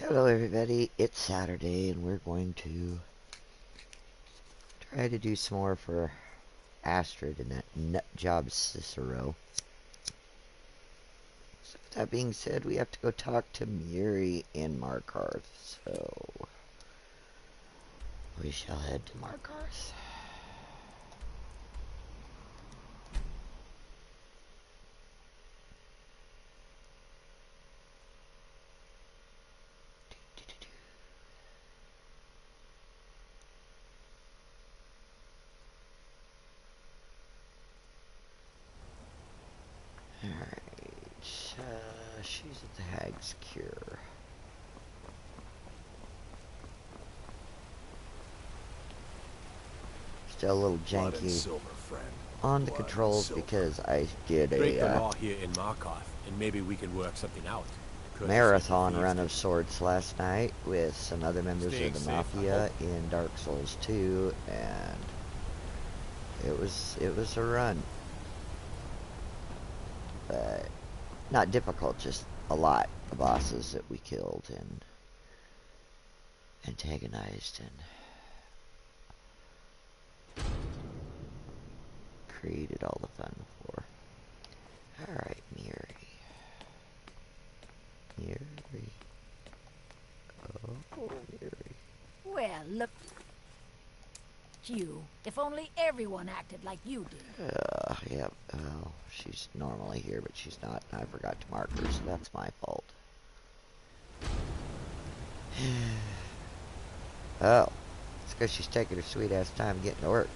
Hello everybody, it's Saturday and we're going to try to do some more for Astrid and that nut job Cicero. So with that being said, we have to go talk to Muri in Markarth, so we shall head to Markarth. She's at the Hag's Cure. Still a little janky on the controls because I did a here in Markarth, and maybe we can work something out. marathon run of sorts last night with some other members of the Mafia in Dark Souls 2, and it was a run. But not difficult, just a lot of bosses that we killed and antagonized and created all the fun for. Alright, Muri. Oh, Muri. Well, look. You. If only everyone acted like you did. Yeah, well, she's normally here, but she's not. I forgot to mark her, so that's my fault. Oh, it's because she's taking her sweet ass time getting to work.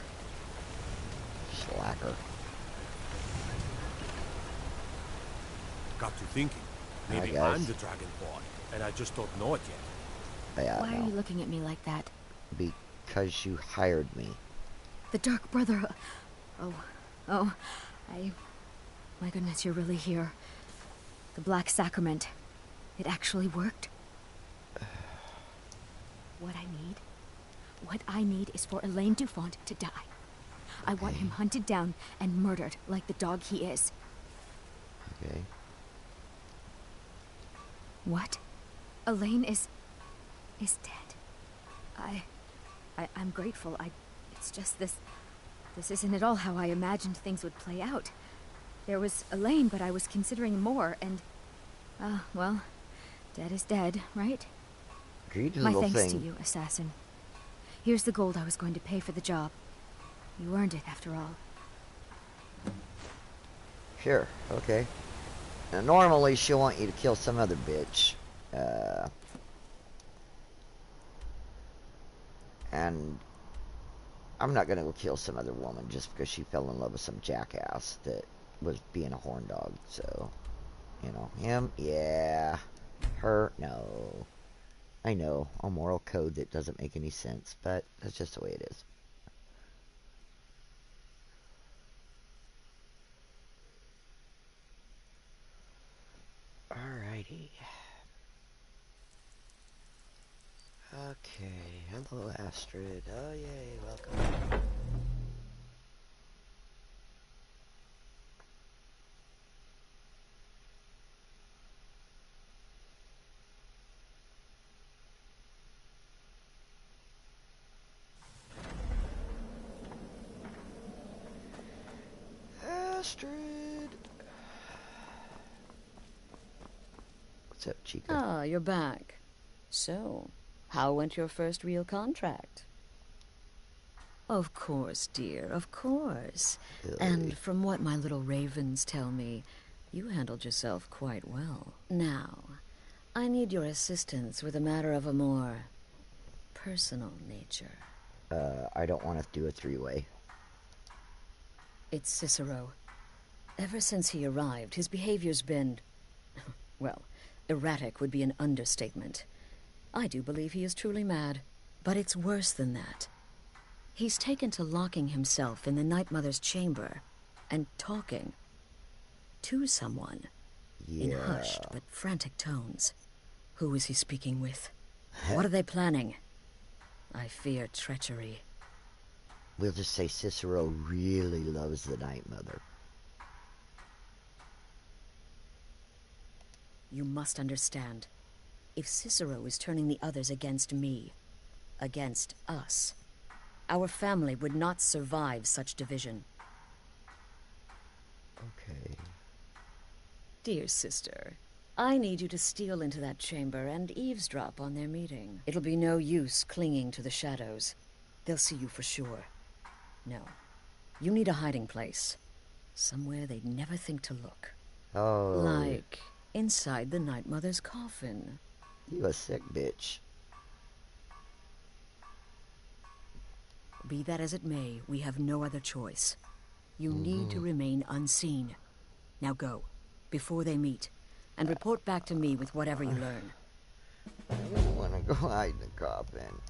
Slacker. Got to thinking. Maybe I'm the Dragonborn, and I just don't know it yet. Yeah, why are you looking at me like that? Because you hired me. The Dark Brotherhood. My goodness, you're really here. The Black Sacrament. It actually worked. What I need is for Elaine Dufont to die. I want him hunted down and murdered like the dog he is. Okay. What? Elaine is dead. I'm grateful. It's just this isn't at all how I imagined things would play out. There was Elaine, but I was considering more, and, well, dead is dead, right? Greedy My little thanks thing. to you, assassin. Here's the gold I was going to pay for the job. You earned it, after all. Sure, okay. Now, normally she'll want you to kill some other bitch. And I'm not gonna go kill some other woman just because she fell in love with some jackass that was being a horn dog. So, you know, him, yeah. Her, no. I know, a moral code that doesn't make any sense, but that's just the way it is. Alrighty. Okay, hello Astrid. Oh yay, welcome. Astrid! What's up, Chica? Ah, you're back. So, how went your first real contract? Of course, dear, of course. Really? And from what my little ravens tell me, you handled yourself quite well. Now, I need your assistance with a matter of a more personal nature. I don't want to do a three-way. It's Cicero. Ever since he arrived, his behavior's been... well, erratic would be an understatement. I do believe he is truly mad, but it's worse than that. He's taken to locking himself in the Night Mother's chamber and talking to someone in hushed but frantic tones. Who is he speaking with? What are they planning? I fear treachery. We'll just say Cicero really loves the Night Mother. You must understand. If Cicero is turning the others against me, against us, our family would not survive such division. Okay. Dear sister, I need you to steal into that chamber and eavesdrop on their meeting. It'll be no use clinging to the shadows. They'll see you for sure. No. You need a hiding place. Somewhere they'd never think to look. Oh. Like inside the Night Mother's coffin. You a sick bitch. Be that as it may, we have no other choice. You need to remain unseen. Now go, before they meet, and report back to me with whatever you learn. I don't want to go hide in the coffin.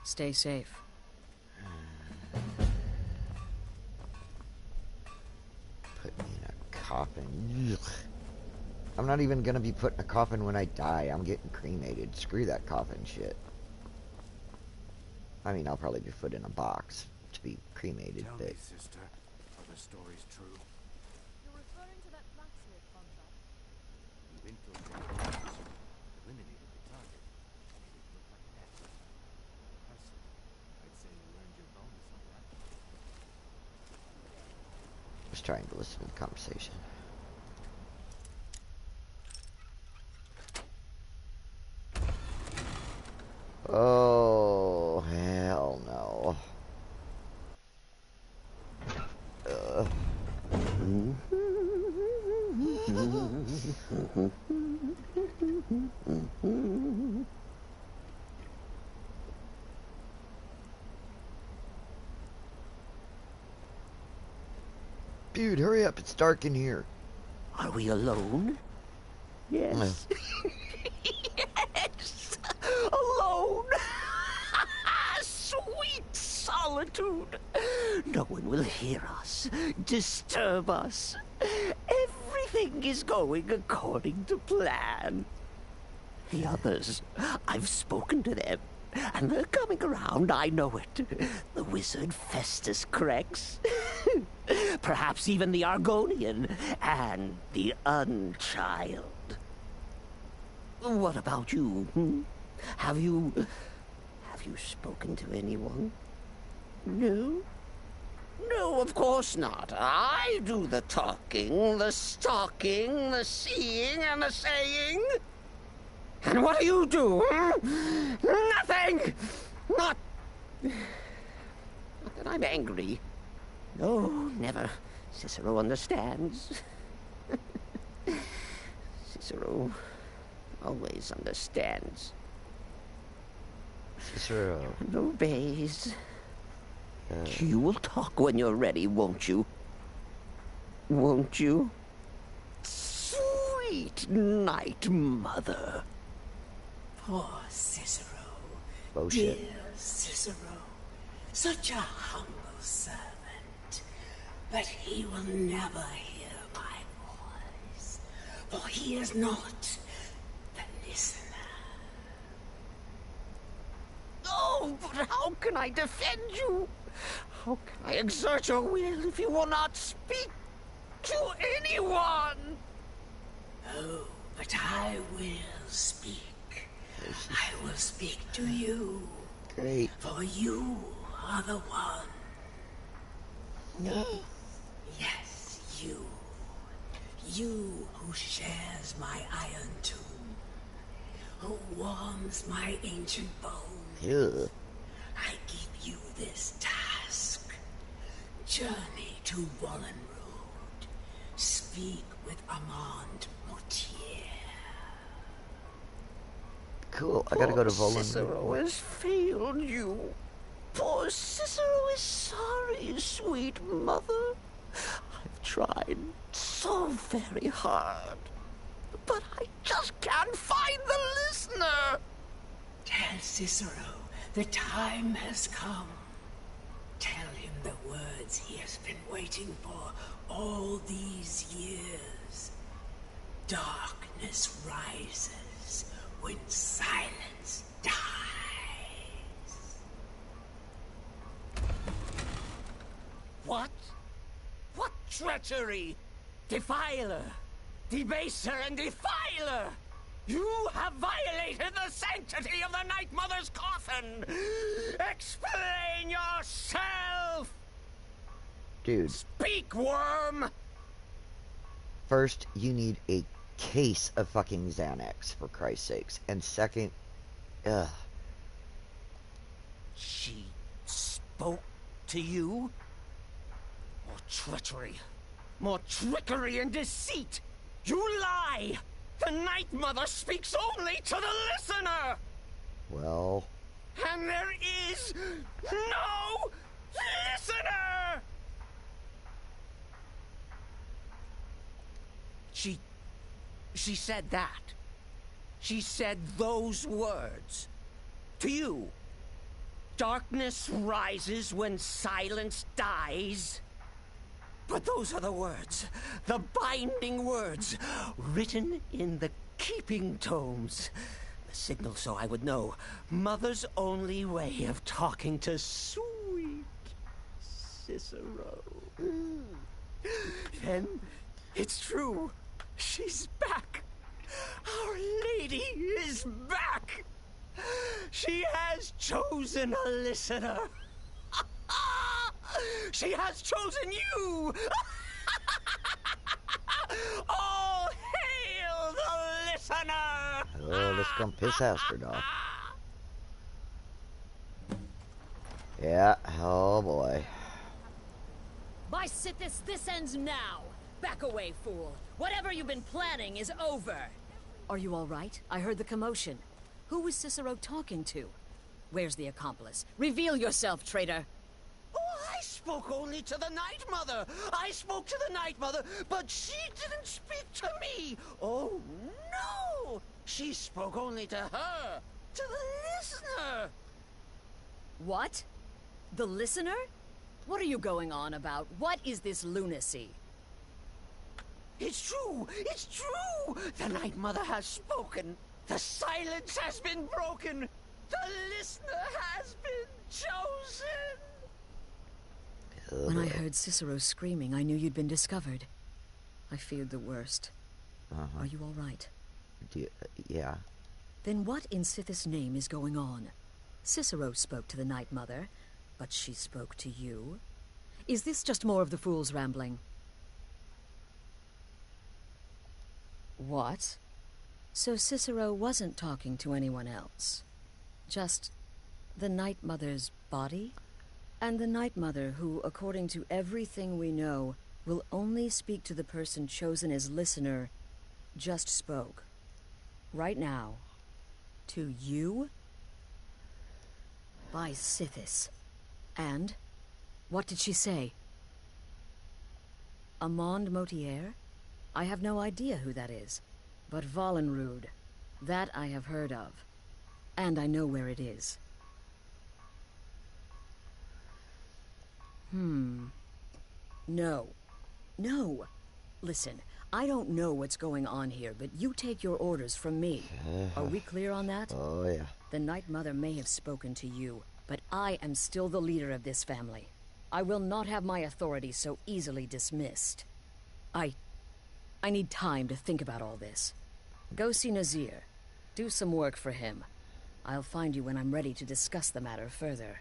Stay safe. Put me in a coffin. Ugh. I'm not even going to be put in a coffin when I die. I'm getting cremated. Screw that coffin shit. I mean, I'll probably be put in a box to be cremated, Tell but... me, sister, are the stories true? You're referring to that blacksmith contract? You infiltrated the eliminated the target, made it look like an accident. Personally, I'd say you earned your bonus on that. Just trying to listen to the conversation. Oh, hell no. Dude, hurry up. It's dark in here. Are we alone? Yes. Yes! Alone! Sweet solitude! No one will hear us, disturb us. Everything is going according to plan. The others, I've spoken to them, and they're coming around, I know it. The wizard Festus Crex. Perhaps even the Argonian and the Unchild. What about you? Have you spoken to anyone? No? No, of course not. I do the talking, the stalking, the seeing, and the saying. And what do you do? Nothing! Not that I'm angry. No, never. Cicero understands. Cicero always understands. Cicero. And obeys. You will talk when you're ready, won't you? Won't you? Sweet Night Mother. Poor Cicero. Bullshit. Dear Cicero. Such a humble servant. But he will never hear my voice. For he is not the listener. Oh, but how can I defend you? How can I exert your will if you will not speak to anyone? Oh, but I will speak. I will speak to you. Great. For you are the one. No. Yes, you. You who shares my iron tomb. Who warms my ancient bones. Ew. I give you this task. Journey to Wallenrood. Speak with Armand Mortier. Cool. I gotta go to Poor Volan. Cicero has failed you. Poor Cicero is sorry, sweet mother. I've tried so very hard, but I just can't find the listener. Tell Cicero the time has come. Tell him the words he has been waiting for all these years. Darkness rises when silence dies. What? What treachery? Defiler! Debaser and defiler! You have violated man! Explain yourself! Dude, Speak, worm! first, you need a case of fucking Xanax, for Christ's sakes. And second, ugh. She spoke to you? More treachery. More trickery and deceit! You lie! The Night Mother speaks only to the listener! Well, And there is no listener! She said that. She said those words. To you. Darkness rises when silence dies. But those are the words, the binding words, written in the keeping tomes. The signal so I would know. Mother's only way of talking to sweet Cicero. Then, it's true. She's back. Our Lady is back. She has chosen a listener. She has chosen you! All hail the listener! oh, let's come piss Astrid off. Yeah, oh boy. By Sithis, this ends now. Back away, fool. Whatever you've been planning is over. Are you all right? I heard the commotion. Who was Cicero talking to? Where's the accomplice? Reveal yourself, traitor. Oh, I spoke only to the Night Mother. I spoke to the Night Mother, but she didn't speak to me. Oh, no. She spoke only to her, to the listener. What? The listener? What are you going on about? What is this lunacy? It's true! It's true! The Night Mother has spoken. The silence has been broken. The listener has been chosen. When I heard Cicero screaming, I knew you'd been discovered. I feared the worst. Are you all right? Yeah. Then what in Sithis' name is going on? Cicero spoke to the Night Mother, but she spoke to you? Is this just more of the fool's rambling? What? So Cicero wasn't talking to anyone else? Just the Night Mother's body? And the Night Mother who, according to everything we know, will only speak to the person chosen as listener, just spoke. Right now. To you? By Sithis. And? What did she say? Amand Motier? I have no idea who that is. But Vollenrood, that I have heard of. And I know where it is. No. No. Listen, I don't know what's going on here, but you take your orders from me. Are we clear on that? Oh, yeah. The Night Mother may have spoken to you, but I am still the leader of this family. I will not have my authority so easily dismissed. I need time to think about all this. Go see Nazir. Do some work for him. I'll find you when I'm ready to discuss the matter further.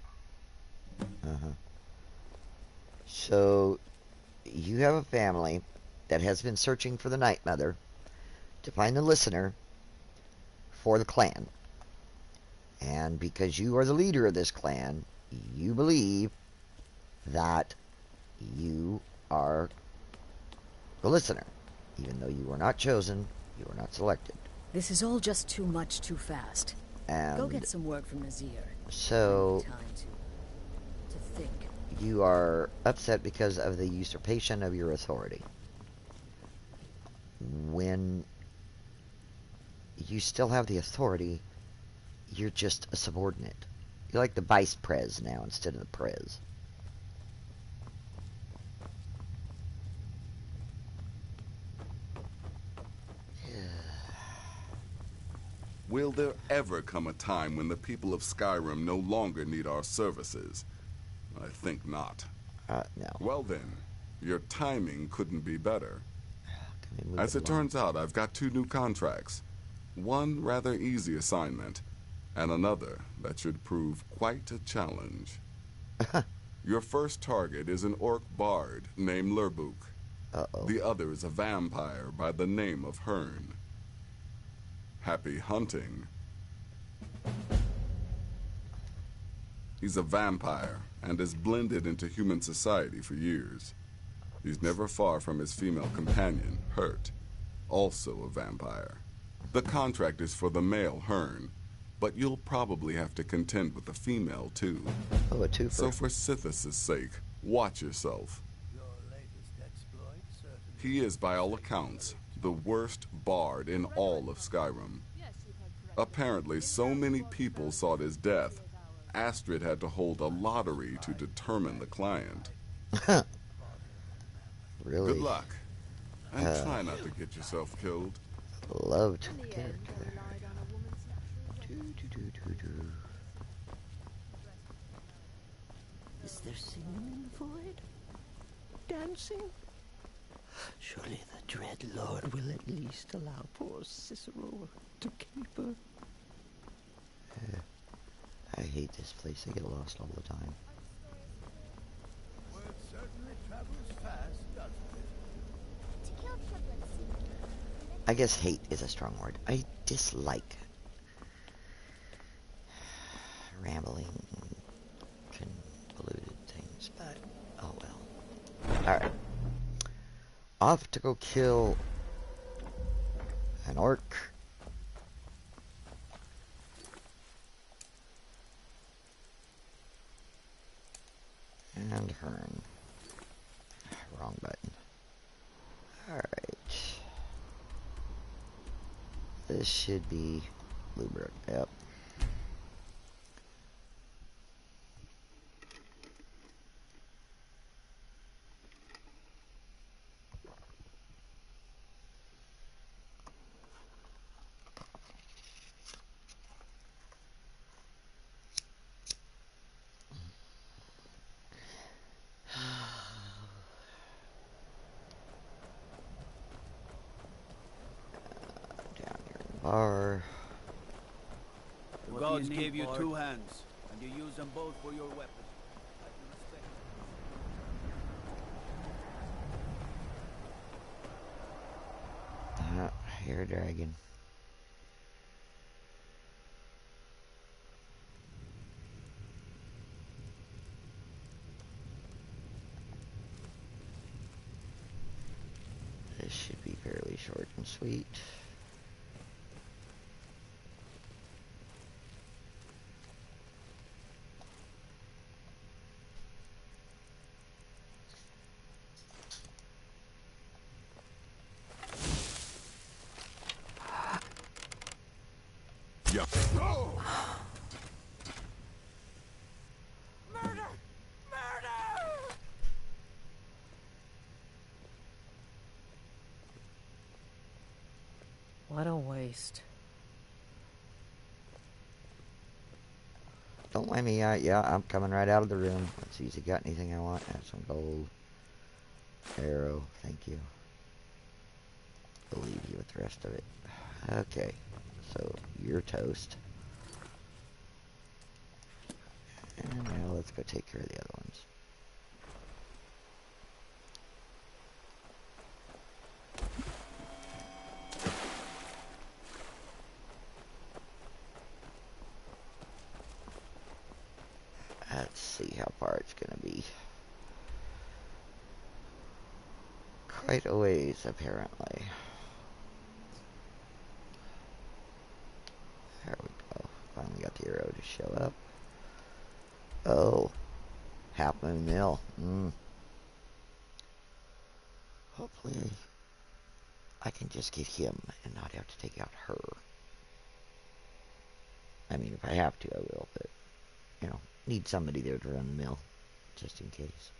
So, you have a family that has been searching for the Night Mother to find the listener for the clan. And because you are the leader of this clan, you believe that you are the listener. Even though you were not chosen, you were not selected. This is all just too much too fast. And Go get some work from Nazir. so Time to think. you are upset because of the usurpation of your authority. When you still have the authority, you're just a subordinate. You're like the vice prez now instead of the prez. Will there ever come a time when the people of Skyrim no longer need our services? I think not. No. Well then, your timing couldn't be better. Can we move As it along? turns out, I've got 2 new contracts. One rather easy assignment, and another that should prove quite a challenge. Your first target is an orc bard named Lerbuk. Uh-oh. The other is a vampire by the name of Hearn. Happy hunting. He's a vampire and has blended into human society for years. He's never far from his female companion, Hurt, also a vampire. The contract is for the male Hearn, but you'll probably have to contend with the female too. Oh, a twofer. So for Sithis' sake, watch yourself. Your latest exploit certainly. He is, by all accounts, the worst bard in all of Skyrim. Apparently, so many people sought his death, Astrid had to hold a lottery to determine the client. Really? Good luck. And try not to get yourself killed. Loved the character. Is there singing in the void? Dancing? Surely the dread Lord will at least allow poor Cicero to caper. I hate this place. I get lost all the time. Word certainly travels fast, doesn't it? I guess hate is a strong word. I dislike rambling, convoluted things, but oh well. Alright. Off to go kill an orc. And Hearn. Wrong button. Alright. This should be Bluebrook. Yep. Bar. The gods gave you two hands, and you use them both for your weapon. I can respect it. Hair dragon. This should be fairly short and sweet. Yeah. What a waste. Don't mind me. Yeah, I'm coming right out of the room. Let's see if he got anything I want. Have some gold. Arrow. Thank you. I'll leave you with the rest of it. Okay. So, you're toast. And now let's go take care of the other ones. Let's see how far it's gonna be. Quite a ways, apparently. There we go. Finally got the arrow to show up. Oh. Half Moon Mill. Hopefully I can just get him and not have to take out her. I mean, if I have to, I will, but, you know, need somebody there to run the mill, just in case.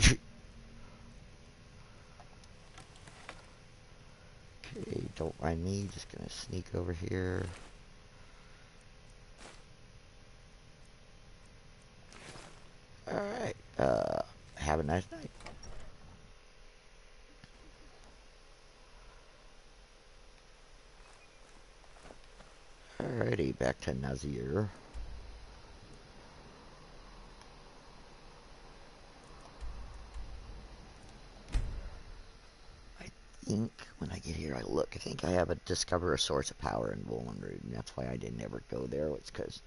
Okay, don't mind me. Just gonna sneak over here. Alright, have a nice night. Alrighty, back to Nazir. I think when I get here, I look. I think I have a discover a source of power in Road, and that's why I didn't ever go there. It's because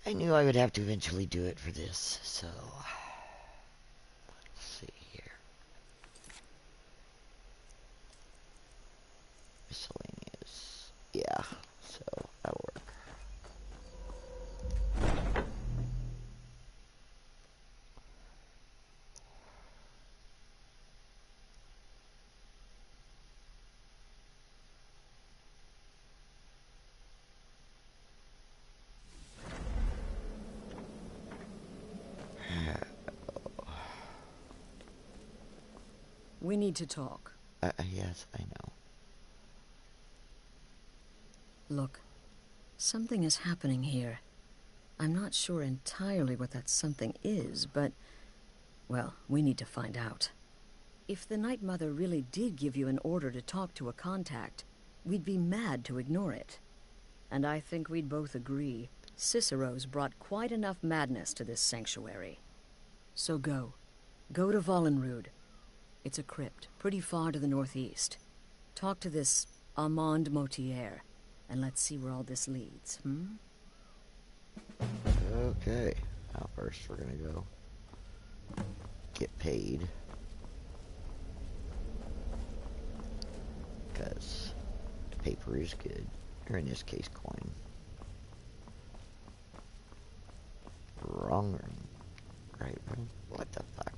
I knew I would have to eventually do it for this. So, let's see here. Miscellaneous. Yeah, so that'll work. We need to talk. Yes, I know. Look, something is happening here. I'm not sure entirely what that something is, but, well, we need to find out. If the Night Mother really did give you an order to talk to a contact, we'd be mad to ignore it. And I think we'd both agree, Cicero's brought quite enough madness to this sanctuary. So go. Go to Vollenrood. It's a crypt, pretty far to the northeast. Talk to this Armand Motier, and let's see where all this leads, Okay. Now first we're gonna go get paid. Because paper is good. Or in this case, coin. Wrong room. Right room? What the fuck?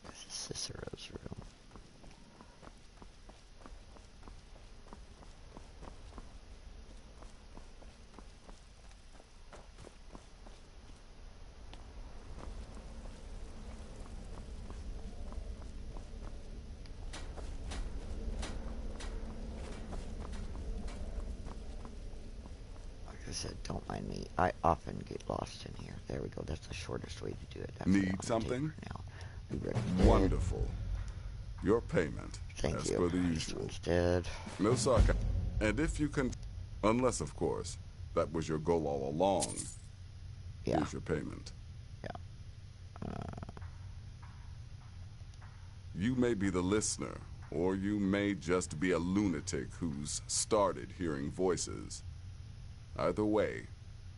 This is Cicero's room. Said, don't mind me. I often get lost in here. There we go. That's the shortest way to do it. That's Need something? now. Be ready. Wonderful. Your payment, Thank as you. per the This usual. one's dead. No sarcasm. And if you can, unless of course that was your goal all along. Yeah. Here's your payment. Yeah. You may be the listener, or you may just be a lunatic who's started hearing voices. Either way,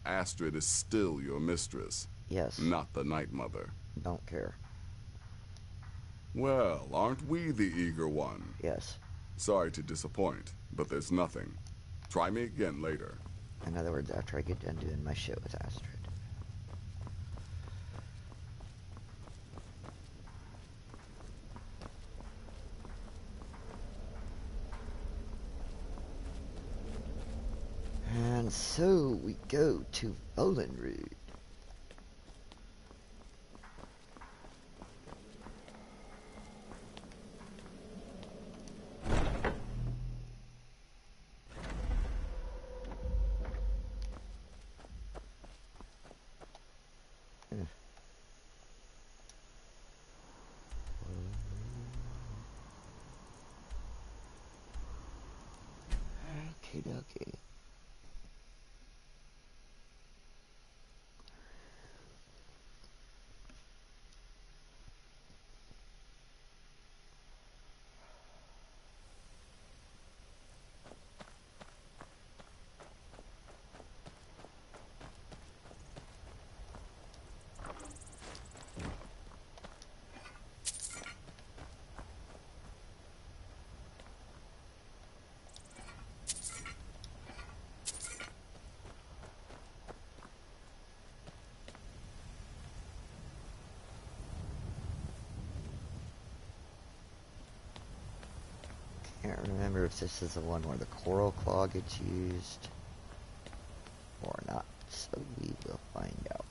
Astrid is still your mistress. Yes. Not the Night Mother. Don't care. Well, aren't we the eager one? Yes. Sorry to disappoint, but there's nothing. Try me again later. In other words, after I get done doing my shit with Astrid. And so we go to Vollenrood. Okay, okay. Can't remember if this is the one where the coral claw gets used or not, so we will find out.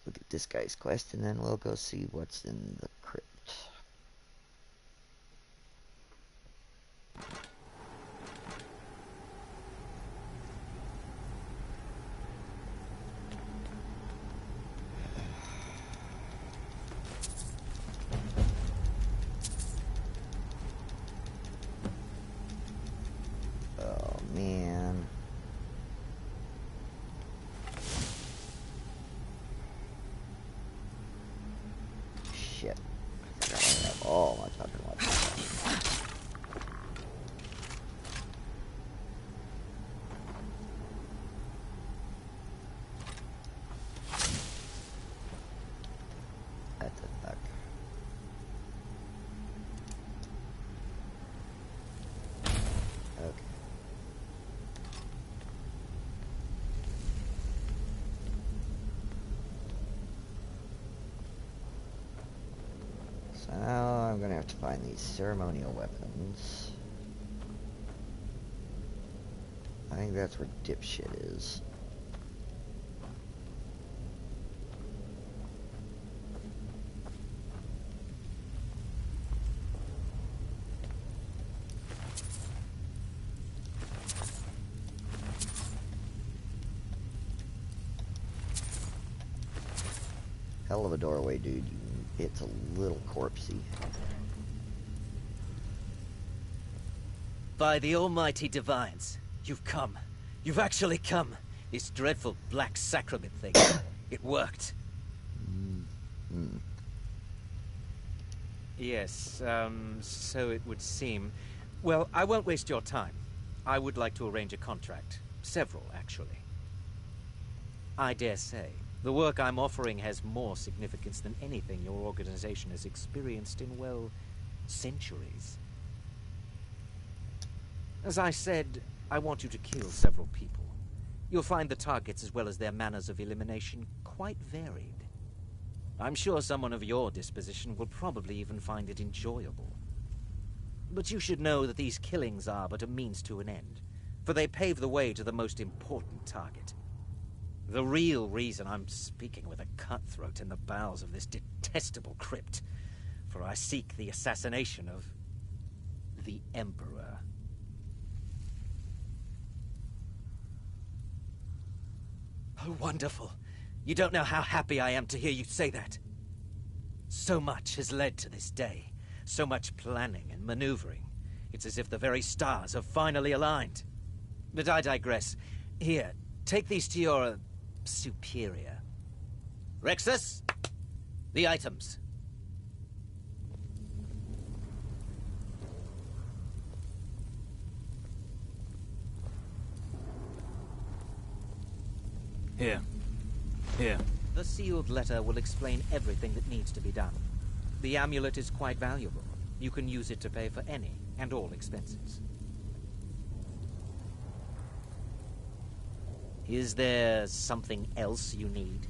Look at this guy's quest, and then we'll go see what's in the crypt. Oh, man. Shit. I forgot I have all my fucking weapons. What the fuck? Okay. So now I'm gonna have to find these ceremonial weapons. I think that's where dipshit is. Hell of a doorway, dude. It's a little corpsey. By the almighty divines, you've come. You've actually come. This dreadful black sacrament thing. It worked. Yes, so it would seem. Well, I won't waste your time. I would like to arrange a contract. Several, actually. I dare say, the work I'm offering has more significance than anything your organization has experienced in, well, centuries. As I said, I want you to kill several people. You'll find the targets as well as their manners of elimination quite varied. I'm sure someone of your disposition will probably even find it enjoyable. But you should know that these killings are but a means to an end, for they pave the way to the most important target. The real reason I'm speaking with a cutthroat in the bowels of this detestable crypt, for I seek the assassination of the Emperor. Oh, wonderful. You don't know how happy I am to hear you say that. So much has led to this day. So much planning and maneuvering. It's as if the very stars have finally aligned. But I digress. Here, take these to your superior. Rexus, the items. Here. Here. The sealed letter will explain everything that needs to be done. The amulet is quite valuable. You can use it to pay for any and all expenses. Is there something else you need?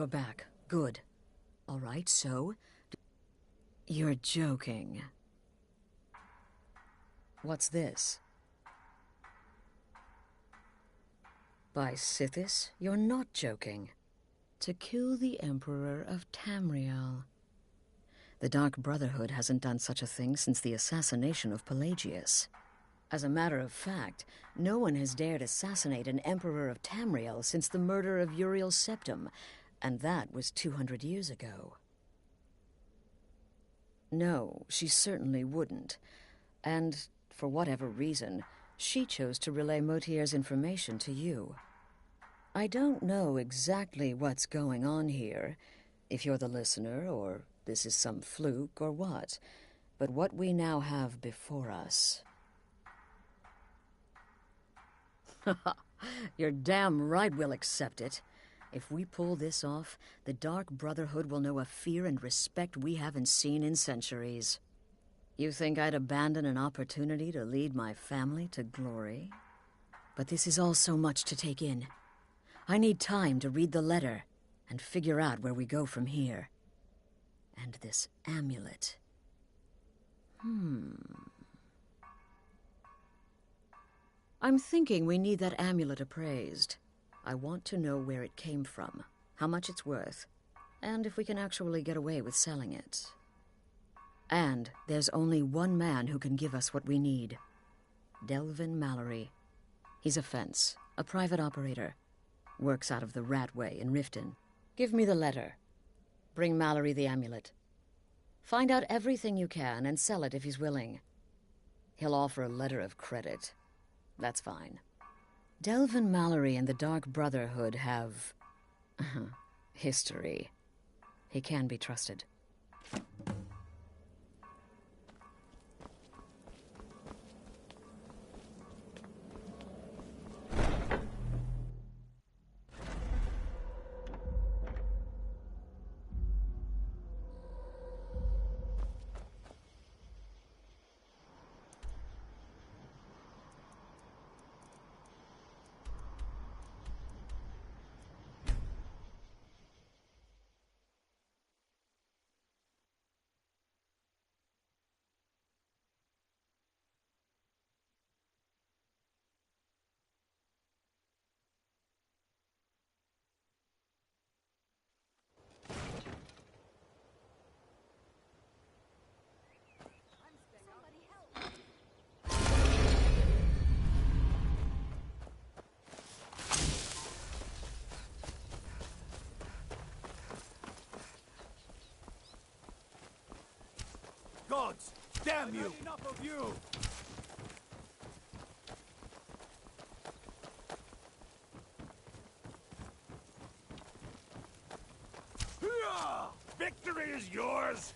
You're back. Good. All right, so... You're joking. What's this? By Sithis, you're not joking. To kill the Emperor of Tamriel. The Dark Brotherhood hasn't done such a thing since the assassination of Pelagius. As a matter of fact, no one has dared assassinate an Emperor of Tamriel since the murder of Uriel Septim, and that was 200 years ago. No, she certainly wouldn't. And, for whatever reason, she chose to relay Motier's information to you. I don't know exactly what's going on here, if you're the listener, or this is some fluke, or what. But what we now have before us... You're damn right we'll accept it. If we pull this off, the Dark Brotherhood will know a fear and respect we haven't seen in centuries. You think I'd abandon an opportunity to lead my family to glory? But this is all so much to take in. I need time to read the letter and figure out where we go from here. And this amulet. I'm thinking we need that amulet appraised. I want to know where it came from, how much it's worth, and if we can actually get away with selling it. And there's only one man who can give us what we need. Delvin Mallory. He's a fence, a private operator. Works out of the Ratway in Riften. Give me the letter. Bring Mallory the amulet. Find out everything you can and sell it if he's willing. He'll offer a letter of credit. That's fine. Delvin Mallory and the Dark Brotherhood have... history. He can be trusted. Gods! Damn you! Enough of you! Victory is yours!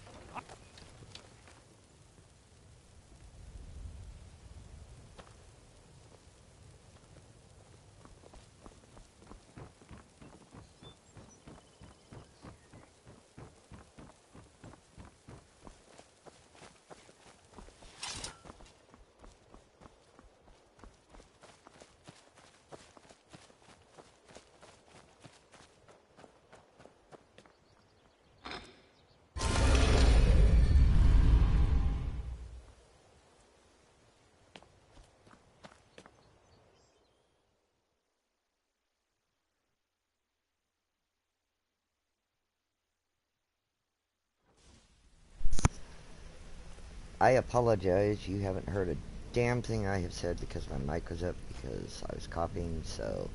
I apologize, you haven't heard a damn thing I have said because my mic was up because I was copying, so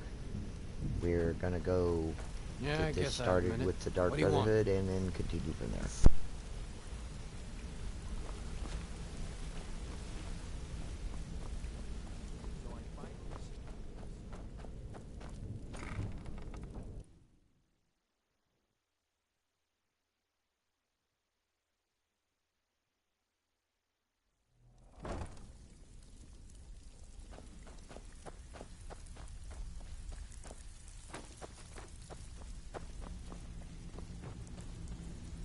we're gonna go get this started with the Dark Brotherhood and then continue from there.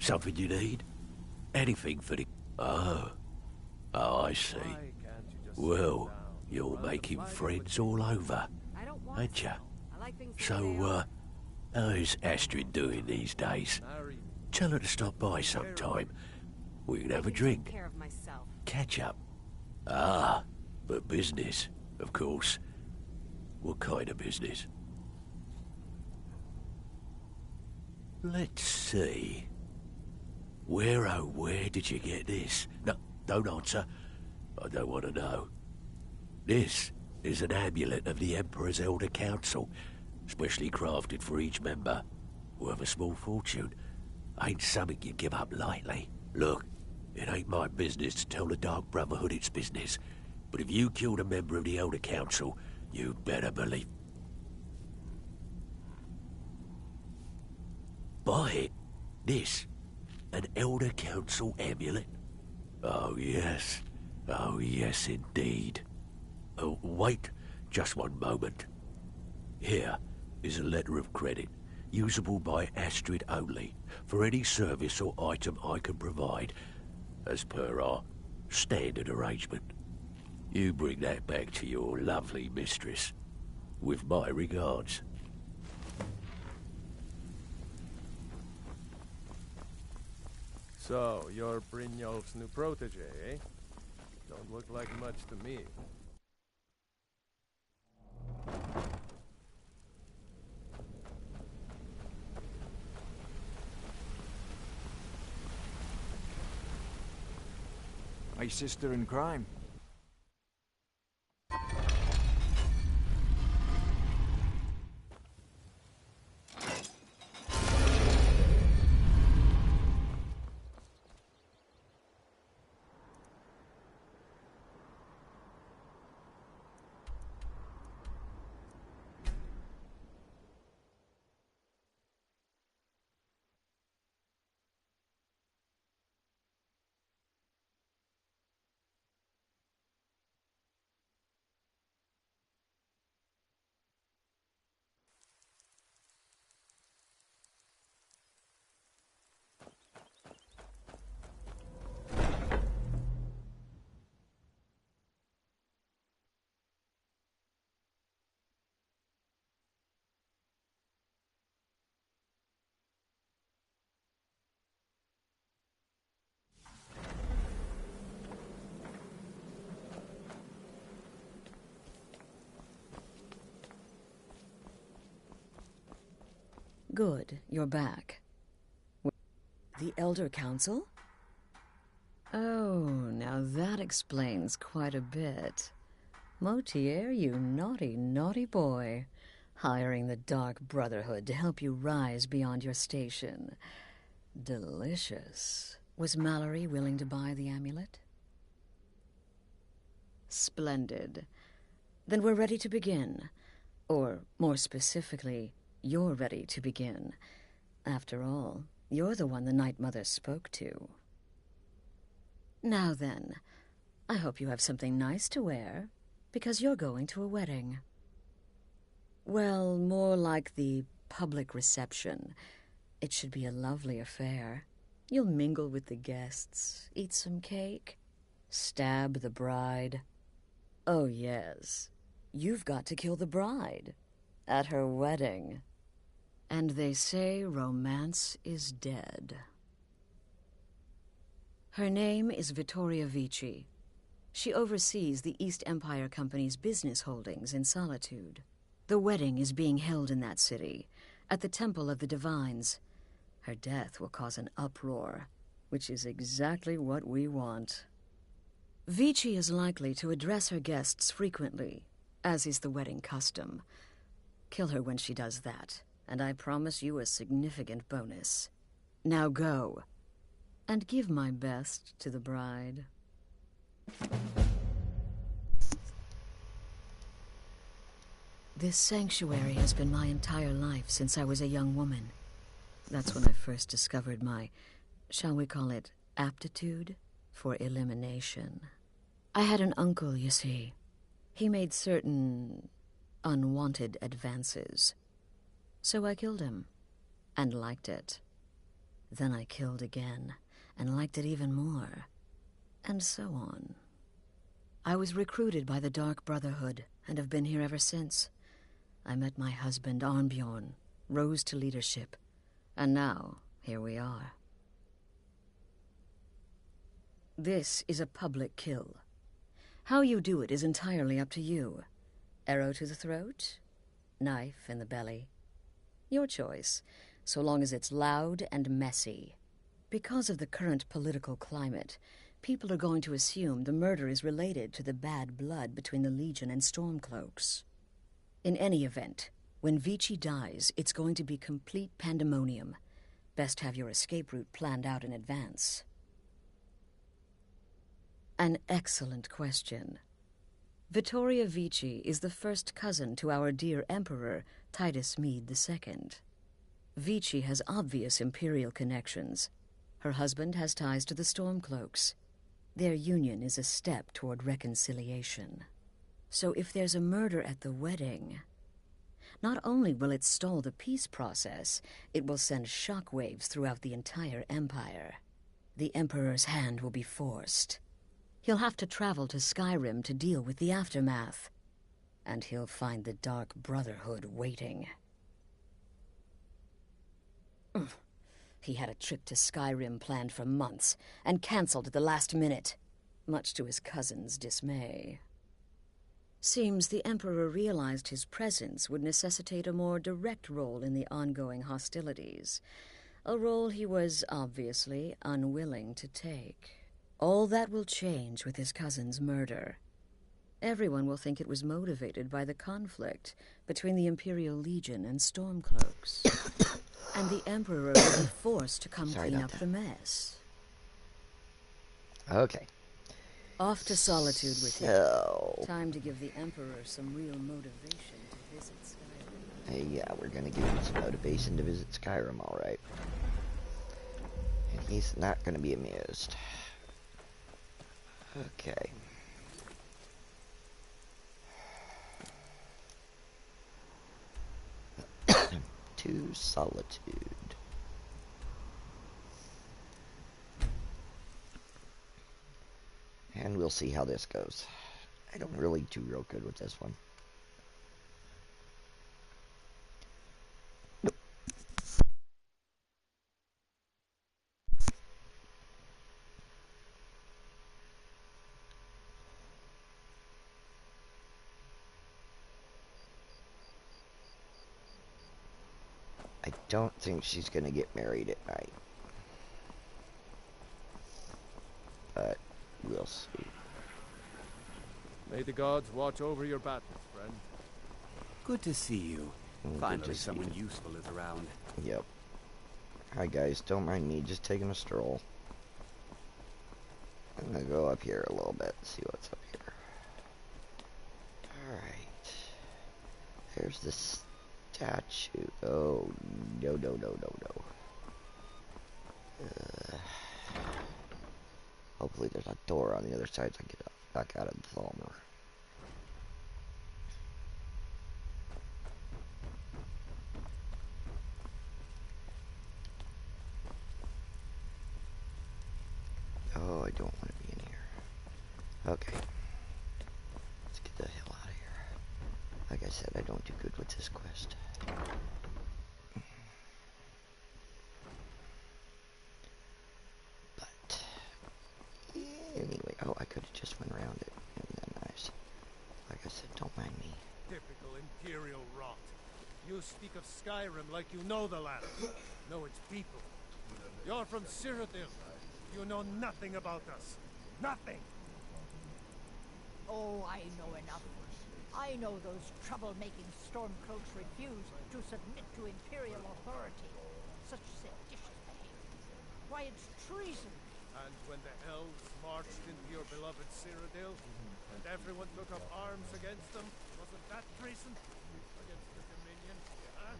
Something you need? Anything for the... Oh, I see. Well, you're making friends all over, ain't ya? So, How's Astrid doing these days? Tell her to stop by sometime. We can have a drink. Care of myself. Catch up. Ah, but business, of course. What kind of business? Let's see. Where, oh, where did you get this? No, don't answer. I don't want to know. This is an amulet of the Emperor's Elder Council, specially crafted for each member. Worth a small fortune. Ain't something you give up lightly. Look, it ain't my business to tell the Dark Brotherhood its business, but if you killed a member of the Elder Council, you'd better believe... Buy it. This. An Elder Council amulet. Oh, yes. Oh, yes, indeed. Oh, wait just one moment. Here is a letter of credit, usable by Astrid only, for any service or item I can provide, as per our standard arrangement. You bring that back to your lovely mistress, with my regards. So, you're Brynjolf's new protege, eh? Don't look like much to me. My sister in crime. Good, you're back. The Elder Council? Oh, now that explains quite a bit. Motier, you naughty, naughty boy. Hiring the Dark Brotherhood to help you rise beyond your station. Delicious. Was Mallory willing to buy the amulet? Splendid. Then we're ready to begin. Or, more specifically, you're ready to begin. After all, you're the one the Night Mother spoke to. Now then, I hope you have something nice to wear, because you're going to a wedding. Well, more like the public reception. It should be a lovely affair. You'll mingle with the guests, eat some cake, stab the bride. Oh, yes, you've got to kill the bride at her wedding. And they say romance is dead. Her name is Vittoria Vici. She oversees the East Empire Company's business holdings in Solitude. The wedding is being held in that city, at the Temple of the Divines. Her death will cause an uproar, which is exactly what we want. Vici is likely to address her guests frequently, as is the wedding custom. Kill her when she does that, and I promise you a significant bonus. Now go, and give my best to the bride. This sanctuary has been my entire life since I was a young woman. That's when I first discovered my, shall we call it, aptitude for elimination. I had an uncle, you see. He made certain unwanted advances. So I killed him, and liked it. Then I killed again, and liked it even more, and so on. I was recruited by the Dark Brotherhood, and have been here ever since. I met my husband, Arnbjorn, rose to leadership, and now here we are. This is a public kill. How you do it is entirely up to you. Arrow to the throat? Knife in the belly? Your choice, so long as it's loud and messy. Because of the current political climate, people are going to assume the murder is related to the bad blood between the Legion and Stormcloaks. In any event, when Vici dies, it's going to be complete pandemonium. Best have your escape route planned out in advance. An excellent question. Vittoria Vici is the first cousin to our dear Emperor, Titus Mede II. Vici has obvious imperial connections. Her husband has ties to the Stormcloaks. Their union is a step toward reconciliation. So if there's a murder at the wedding, not only will it stall the peace process, it will send shockwaves throughout the entire empire. The Emperor's hand will be forced. He'll have to travel to Skyrim to deal with the aftermath. And he'll find the Dark Brotherhood waiting. He had a trip to Skyrim planned for months, and cancelled at the last minute, much to his cousin's dismay. Seems the Emperor realized his presence would necessitate a more direct role in the ongoing hostilities, a role he was obviously unwilling to take. All that will change with his cousin's murder. Everyone will think it was motivated by the conflict between the Imperial Legion and Stormcloaks. And the Emperor will be forced to come clean up the mess. Okay. Off to solitude with you. Time to give the Emperor some real motivation to visit Skyrim. Hey, yeah, we're gonna give him some motivation to visit Skyrim, alright. And he's not gonna be amused. Okay. To solitude. And we'll see how this goes. I don't really do real good with this one. Nope. I don't think she's gonna get married at night. But we'll see. May the gods watch over your battles, friend. Good to see you. Finally, see someone you. useful is around. Yep. Hi guys, don't mind me, just taking a stroll. I'm gonna go up here a little bit, see what's up here. Alright. There's this statue. Oh, no. Hopefully there's a door on the other side so I can get back out of the Thalmor. Oh, I don't want to be in here. Okay. Let's get the hell out of here. Like I said, I don't do good with this quest. But anyway, oh, I could have just went around it. Isn't that nice? Like I said, don't mind me. Typical Imperial rot. You speak of Skyrim like you know the land. Know its people. You're from Cyrodiil. You know nothing about us. Nothing! Oh, I know enough. I know those trouble-making Stormcloaks refuse to submit to Imperial authority. Such seditious behavior. Why, it's treason. And when the elves marched into your beloved Cyrodiil, and everyone took up arms against them, wasn't that treason? Against the Dominion, huh?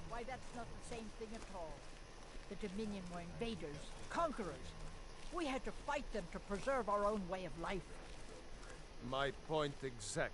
Why, that's not the same thing at all. The Dominion were invaders, conquerors. We had to fight them to preserve our own way of life. My point exactly.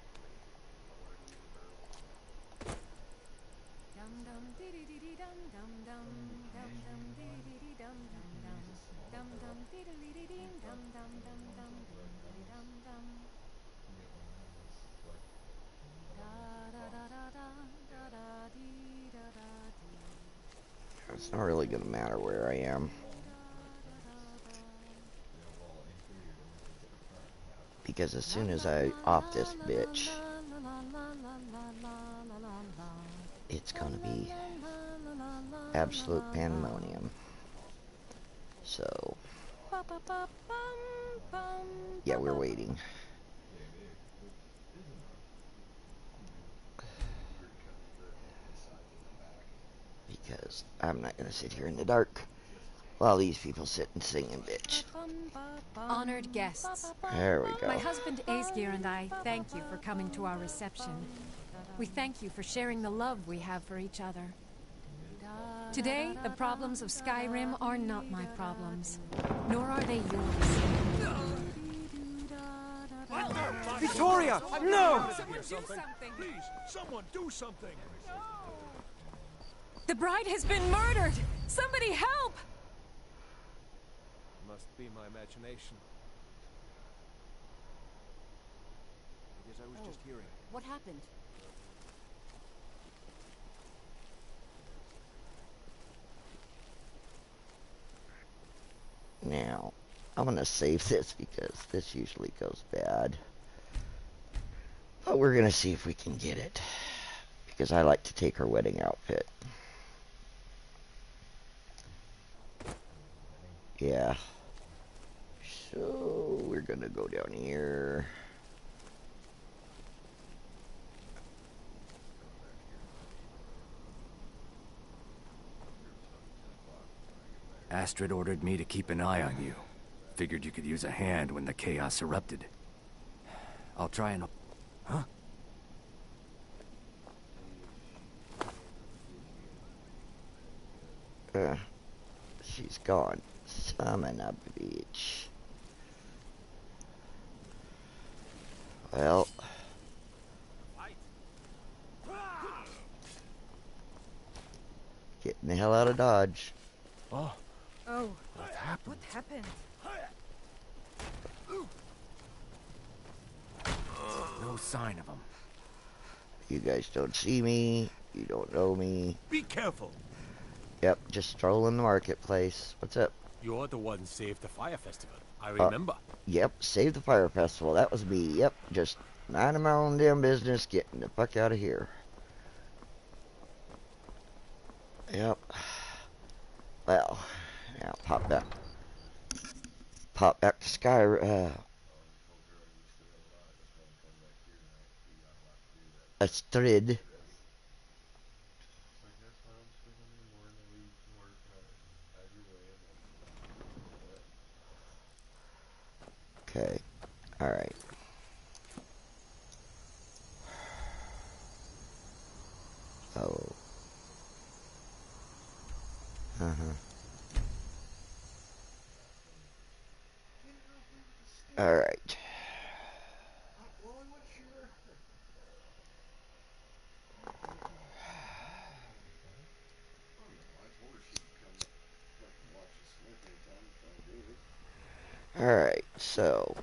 It's not really gonna matter where I am. Because as soon as I off this bitch, it's gonna be absolute pandemonium. So, yeah, we're waiting. Because I'm not gonna sit here in the dark while these people sit and sing and bitch. Honored guests. There we go. My husband Aesgeir and I thank you for coming to our reception. We thank you for sharing the love we have for each other. Today, the problems of Skyrim are not my problems, nor are they yours. Victoria! No! Someone do something! Please, someone do something! The bride has been murdered! Somebody help! Must be my imagination. I guess I was just hearing. What happened? Now, I'm gonna save this because this usually goes bad. But we're gonna see if we can get it. Because I like to take her wedding outfit. Yeah. So, we're gonna go down here. Astrid ordered me to keep an eye on you. Figured you could use a hand when the chaos erupted. I'll try and... Huh? She's gone. Summon a bitch. Well. Getting the hell out of Dodge. Oh. Oh. What happened? What happened? No sign of him. You guys don't see me. You don't know me. Be careful! Yep, just strolling the marketplace. What's up? You're the one saved the fire festival. I remember. Yep, save the fire festival. That was me. Yep, just minding my own damn business, getting the fuck out of here. Yep. Well, now pop back. Pop back to Sky. Astrid. Okay. Alright. Oh. Alright. Alright, so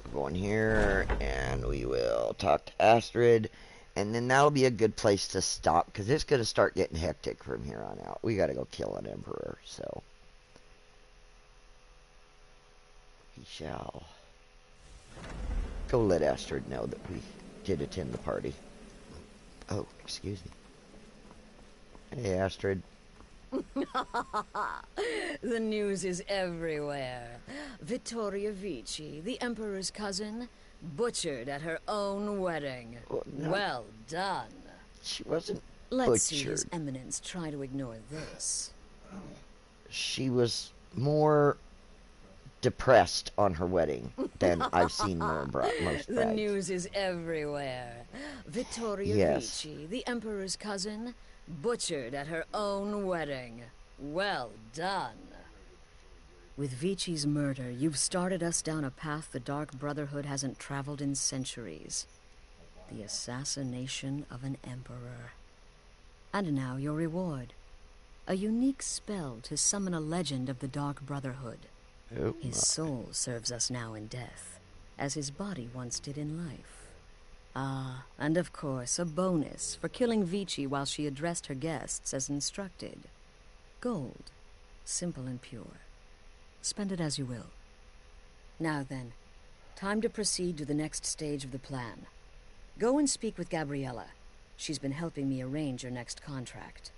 we're going here and we will talk to Astrid, and then that'll be a good place to stop because it's going to start getting hectic from here on out. We got to go kill an emperor, so he shall. Go let Astrid know that we did attend the party. Oh, excuse me. Hey, Astrid. The news is everywhere. Vittoria Vici, the Emperor's cousin, butchered at her own wedding. Oh, no. Well done. She wasn't Let's see butchered. His Eminence try to ignore this. She was more depressed on her wedding than I've seen most brides. The news is everywhere. Vittoria Yes. Vici, the Emperor's cousin, butchered at her own wedding. Well done. With Vici's murder, you've started us down a path the Dark Brotherhood hasn't traveled in centuries. The assassination of an emperor. And now your reward. A unique spell to summon a legend of the Dark Brotherhood. Oh, His soul serves us now in death, as his body once did in life. Ah, and of course, a bonus for killing Vici while she addressed her guests as instructed. Gold. Simple and pure. Spend it as you will. Now then, time to proceed to the next stage of the plan. Go and speak with Gabriella. She's been helping me arrange your next contract.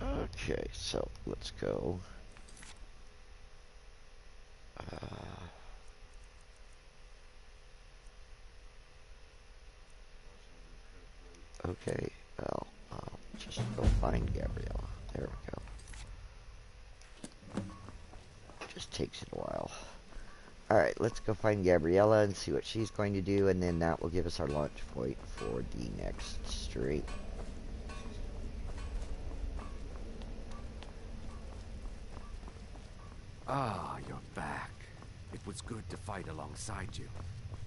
Okay, so let's go. Okay, well, I'll just go find Gabriella. There we go. Just takes it a while. Alright, let's go find Gabriella and see what she's going to do, and then that will give us our launch point for the next stream. Ah, you're back. It was good to fight alongside you.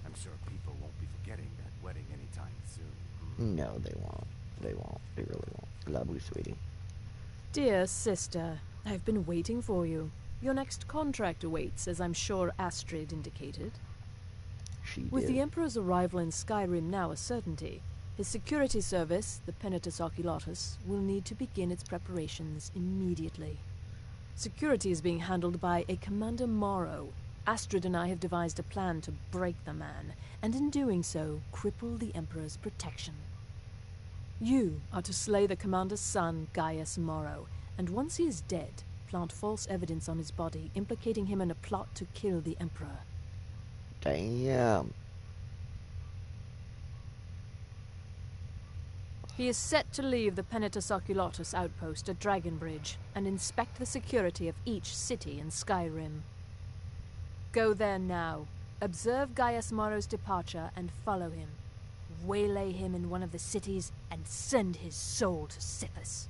I'm sure people won't be forgetting that wedding anytime soon. No, they won't. They won't. They really won't. Love you, sweetie. Dear sister, I've been waiting for you. Your next contract awaits, as I'm sure Astrid indicated. With the Emperor's arrival in Skyrim now a certainty, his security service, the Penitus Oculatus, will need to begin its preparations immediately. Security is being handled by a Commander Morrow. Astrid and I have devised a plan to break the man, and in doing so, cripple the Emperor's protection. You are to slay the Commander's son, Gaius Morrow, and once he is dead, plant false evidence on his body, implicating him in a plot to kill the Emperor. Damn. He is set to leave the Penitus Oculatus outpost at Dragonbridge and inspect the security of each city in Skyrim. Go there now, observe Gaius Morrow's departure and follow him. Waylay him in one of the cities and send his soul to Sithis.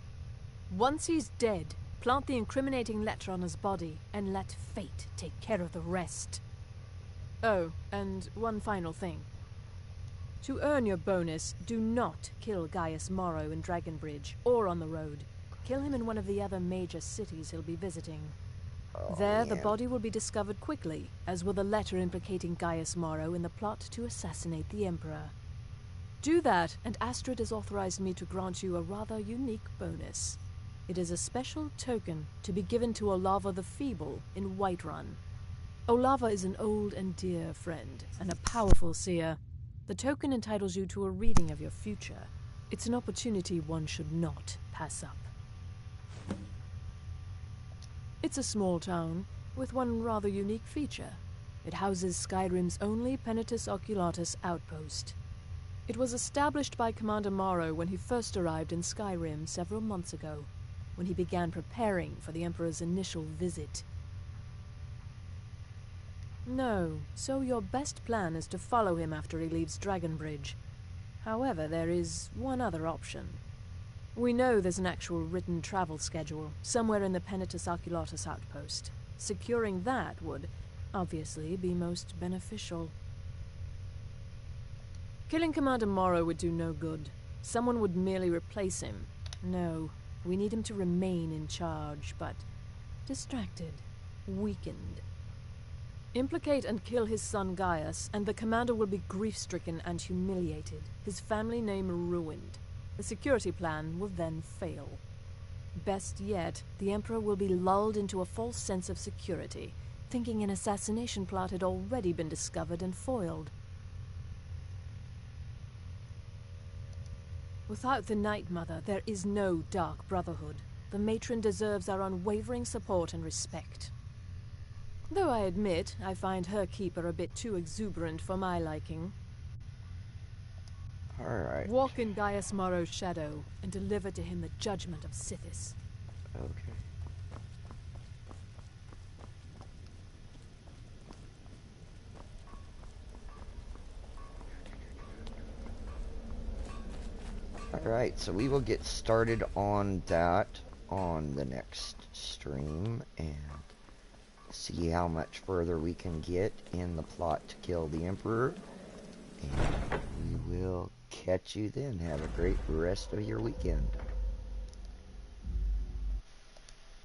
Once he's dead, plant the incriminating letter on his body and let fate take care of the rest. Oh, and one final thing. To earn your bonus, do not kill Gaius Morrow in Dragonbridge or on the road. Kill him in one of the other major cities he'll be visiting. There, the body will be discovered quickly, as will the letter implicating Gaius Morrow in the plot to assassinate the Emperor. Do that, and Astrid has authorized me to grant you a rather unique bonus. It is a special token to be given to Olava the Feeble in Whiterun. Olava is an old and dear friend, and a powerful seer. The token entitles you to a reading of your future. It's an opportunity one should not pass up. It's a small town, with one rather unique feature. It houses Skyrim's only Penitus Oculatus outpost. It was established by Commander Morrow when he first arrived in Skyrim several months ago, when he began preparing for the Emperor's initial visit. No, so your best plan is to follow him after he leaves Dragonbridge. However, there is one other option. We know there's an actual written travel schedule, somewhere in the Penitus Oculatus outpost. Securing that would, obviously, be most beneficial. Killing Commander Morrow would do no good. Someone would merely replace him. No, we need him to remain in charge, but distracted, weakened. Implicate and kill his son Gaius, and the commander will be grief-stricken and humiliated, his family name ruined. The security plan will then fail. Best yet, the Emperor will be lulled into a false sense of security, thinking an assassination plot had already been discovered and foiled. Without the Night Mother, there is no Dark Brotherhood. The matron deserves our unwavering support and respect. Though I admit, I find her keeper a bit too exuberant for my liking. Alright. Walk in Gaius Morrow's shadow, and deliver to him the judgment of Sithis. Okay. Alright, so we will get started on that on the next stream, and see how much further we can get in the plot to kill the Emperor. And we will catch you then. Have a great rest of your weekend.